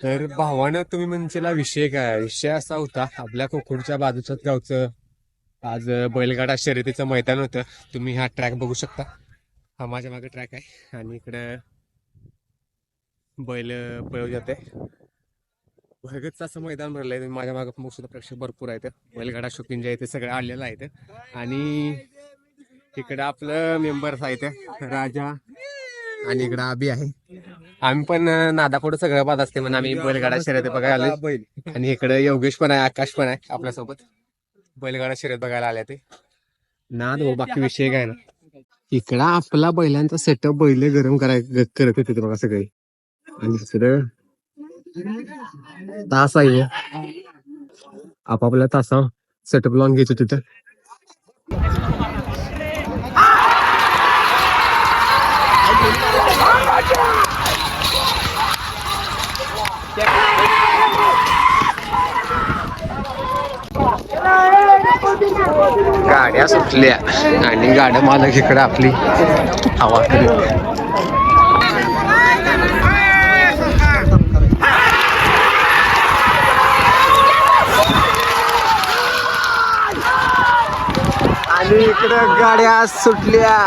तर भावानं तुम्ही म्हणशीला विषय काय? विषय असा होता, आपल्या कोकणच्या बाजूच्याच गावचं आज बैलगाडा शर्यतीचं मैदान होतं. तुम्ही हा ट्रॅक बघू शकता. हा माझ्या मागे ट्रॅक आहे आणि इकडं बैल पळवू जाते. भरगतचं असं मैदान भरलंय. तुम्ही माझ्या मागे बघू शकता, प्रेक्षक भरपूर आहेत. बैलगाडा शौकीन जे आहे ते सगळं आलेलं आहेत आणि इकडं आपलं मेंबर्स आहेत राजा आणि इकडं आबी आहे. आम्ही पण नादापुढं सगळं बाद असते म्हणून आम्ही बैलगाडा शर्यत बघायला आलो. आणि इकडे योगेश पण आहे, आकाश पण आहे आपल्यासोबत. बैलगाडा शर्यत बघायला आले ते नाद हो, बाकी विषय काय ना. इकडं आपला बैलांचा सेटअप बैल गरम करत होते बघा सगळे. आणि दुसरं तास आहे आपापल्या तासा सेटअप लावून घ्यायचो तिथं. गाड्या सुटल्या आणि गाड्या मालक इकडे आपली हवा करत. आणि इकडे गाड्या सुटल्या.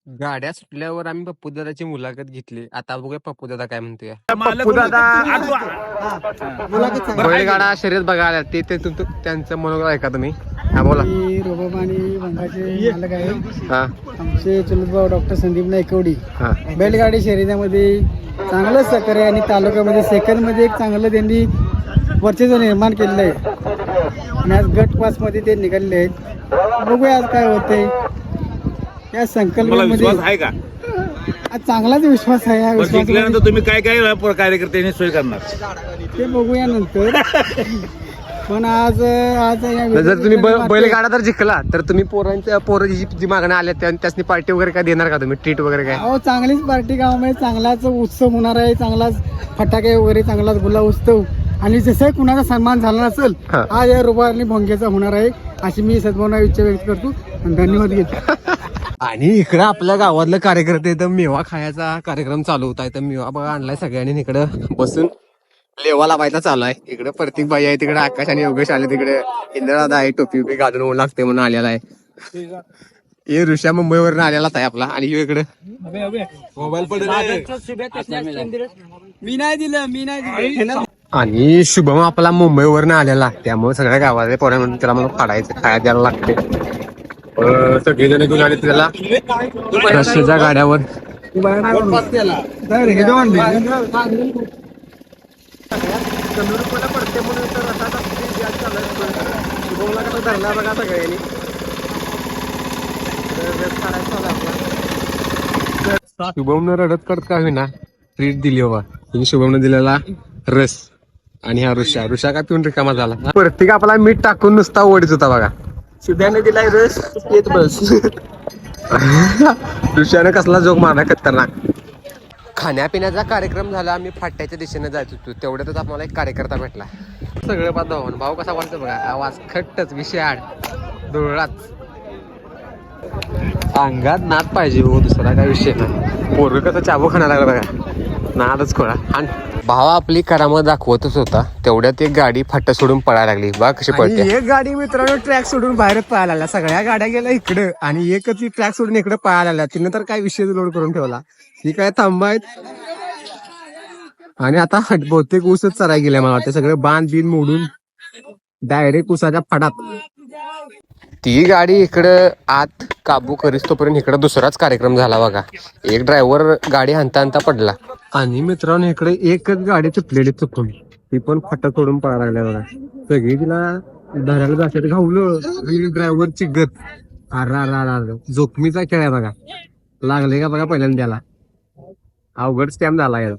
गाड्या सुटल्यावर आम्ही पप्पू दादाची मुलाखत घेतली. आता बघूया पप्पू दादा काय म्हणतोय. पप्पू दादा बैलगाडा शर्यत बघायला ते त्यांचं मनोगत ऐका तुम्ही. हा बोला. रोबाब आणि भंगाचे मालक आहे. हा आमचे चुलत भाऊ डॉक्टर संदीप नायकवडी हा बैलगाडी शर्यतीमध्ये चांगलं सहकार्य आणि तालुक्यामध्ये सेकंड मध्ये एक चांगलं त्यांनी वर्चस्व निर्माण केलेलं आहे आणि आज गट पास मध्ये ते निघालेले आहेत. बघूया आज काय होतंय या संकल्पनेमध्ये. आहे का आज चांगलाच विश्वास आहे. या जिंकल्यानंतर विश्वासामध्ये तुम्ही काय काय कार्यकर्त्यांनी सोय करणार? ते बघूया नंतर. पण आज आज या जर तुम्ही बैलगाडा जर जिंकला तर तुम्ही पोरं जी मागण्या आल्या त्यासनी पार्टी वगैरे काय देणार का तुम्ही? ट्रीट वगैरे काय? हो, चांगलीच पार्टी गावामध्ये चांगलाच उत्सव होणार आहे. चांगलाच फटाके वगैरे चांगलाच गुलाब उत्सव आणि जसं कुणाचा सन्मान झाला नसेल हा. हा या रुबार आणि भोंग्याचा होणार आहे अशी मी सद्भावना इच्छा व्यक्त करतो आणि धन्यवाद घेतो. आणि इकडं आपल्या गावातलं कार्यकर्ते तर मेवा खायचा कार्यक्रम चालू होता. तर मेवा बघा आणलाय सगळ्यांनी. इकडं बसून लेवा लावायचा चालू आहे. इकडे प्रतीक बाई आहे, तिकडे आकाश आणि योगेश आले, तिकडे इंद्रदादा आहे टोपी उभी घालून ऊन लागते म्हणून आलेला आहे. हे ऋषा मुंबईवरून आलेलाच आहे आपला. आणि इकडे मी नाही दिलं. आणि शुभम आपला मुंबईवरून आलेला, त्यामुळे सगळ्या गावात पोऱ्या म्हणून त्याला मला फाडायचं खायला द्यायला लागते. सगळेजण घेऊन आले त्याला रस्त्याच्या गाड्यावर. पडते म्हणून धरला बघा सगळ्यांनी. शुभमनं रडत करत का होईना ट्रीट दिली बाबा. तिने शुभमनं दिलेला रस आणि हा ऋषा काय पिऊन रिकामा झाला. प्रत्येक आपला मीठ टाकून नुसता ओढीत होता बघा. सुद्याने दिलाय रस येत बस. ऋषाने कसला जोक मारला खतरनाक. खाण्यापिण्याचा कार्यक्रम झाला. आम्ही फाट्याच्या दिशेने जायच होतो, तेवढ्यातच आम्हाला एक कार्यकर्ता भेटला. सगळं पाहतो भाऊ कसा वाटतो बघा. आवाज खट्टच विषयाड धुळाच. अंगात नाद पाहिजे हो, दुसरा काय विषय नाही. पोरग कसं चाबू खाणार लागला बघा, नादच खोळा. आणि भावा आपली करामत दाखवतच होता, तेवढ्यात एक गाडी फाट्या सोडून पळायला लागली. बघा कशी पळते. एक गाडी मित्रांनो ट्रॅक सोडून बाहेर पळायला लागल्या. सगळ्या गाड्या गेल्या इकडं आणि एकच ट्रॅक सोडून इकडे पळायला लागल्या. तिनं तर काय विषय लोड करून ठेवला. ही काय थांबायत. आणि आता बहुतेक ऊसच चराय गेल्या मला वाटतं. सगळे बांध बिन मोडून डायरेक्ट ऊसाच्या फडात. ती गाडी इकडं आत काबू करीस तोपर्यंत इकडं दुसराच कार्यक्रम झाला बघा. एक ड्रायव्हर गाडी हाणता हाणता पडला. आणि मित्रांनो इकडे एकच गाडी चुकलेली चुकून, ती पण फटा सोडून पळायला लागल्या बघा. सगळी तिला धरायला जातात घावलं. ड्रायव्हरची गत अर जोखमीचा खेळ आहे बघा. लागले का बघा पहिल्यांदा त्याला. अवघड स्कॅम झाला यार.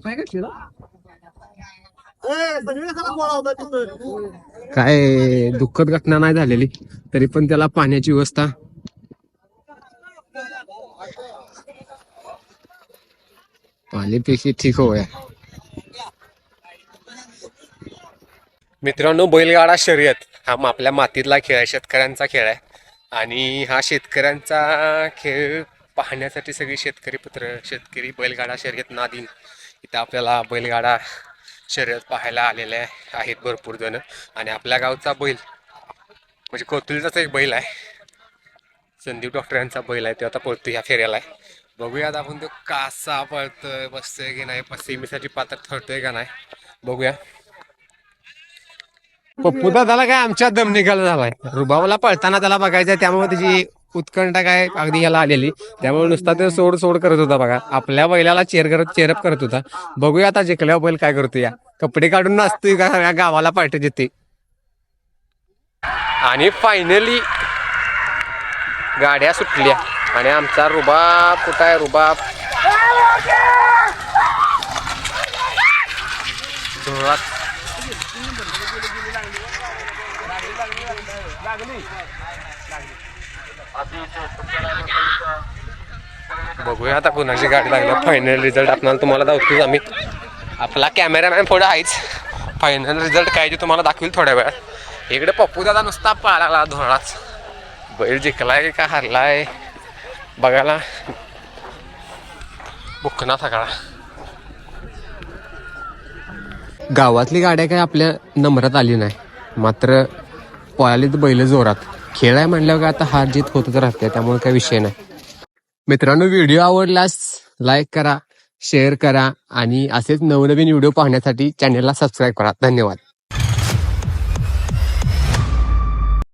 काय दुःखद घटना नाही झालेली, तरी पण त्याला पाण्याची व्यवस्था. पाणीपेशी ठीक होय. मित्रांनो बैलगाडा शर्यत हा आपल्या मातीतला खेळ आहे, शेतकऱ्यांचा खेळ आहे. आणि हा शेतकऱ्यांचा खेळ पाहण्यासाठी सगळी शेतकरी पुत्र, शेतकरी बैलगाडा शर्यत नादीन इथं आपल्याला बैलगाडा शर्यत पाहायला आलेले आहेत भरपूर जण. आणि आपल्या गावचा बैल म्हणजे कोथुलीचाच एक बैल आहे, संदीप डॉक्टर यांचा बैल आहे, तो आता पळतो ह्या फेऱ्याला आहे. बघूयात आपण तो कासा पळतोय, बसतोय की नाही, सेमीसाठी पात्र ठरतोय का नाही बघूया. पप्पू दादाला काय आमच्या दम निघाला झालाय, रुबाबाला पळताना त्याला बघायचंय, त्यामुळे त्याची उत्कंठा काय अगदी याला आलेली, त्यामुळे नुसता ते सोड सोड करत होता बघा. आपल्या बैलाला चेरअप करत होता. बघूया आता जिंकल्यावर बैल काय करतो, या कपडे काढून नाचतोय का या गावाला पार्टी देते. आणि फायनली गाड्या सुटल्या आणि आमचा रुबाब कुठं आहे, रुबाब धुळात. बघूया आता कुणाची गाडी लागली. फायनल रिझल्ट आपल्याला तुम्हाला दाखवतो आम्ही, आपला कॅमेरामॅन पुढे आहेच. फायनल रिझल्ट काय ते तुम्हाला दाखवेल थोड्या वेळात. इकडे पप्पू दादा नुसता पाळा लागला धोळाच. बैल जिंकलाय का हारलाय बघायला बुकना सगळा. गावातली गाड्या काय आपल्या नंबरात आली नाही, मात्र पळालीत बैल जोरात. खेळ आहे म्हणल्यावर आता हार जीत होतच राहते, त्यामुळे काही विषय नाही. मित्रांनो, व्हिडिओ आवडल्यास लाईक करा, शेअर करा आणि असेच नवनवीन व्हिडिओ पाहण्यासाठी चॅनलला सबस्क्राईब करा. धन्यवाद.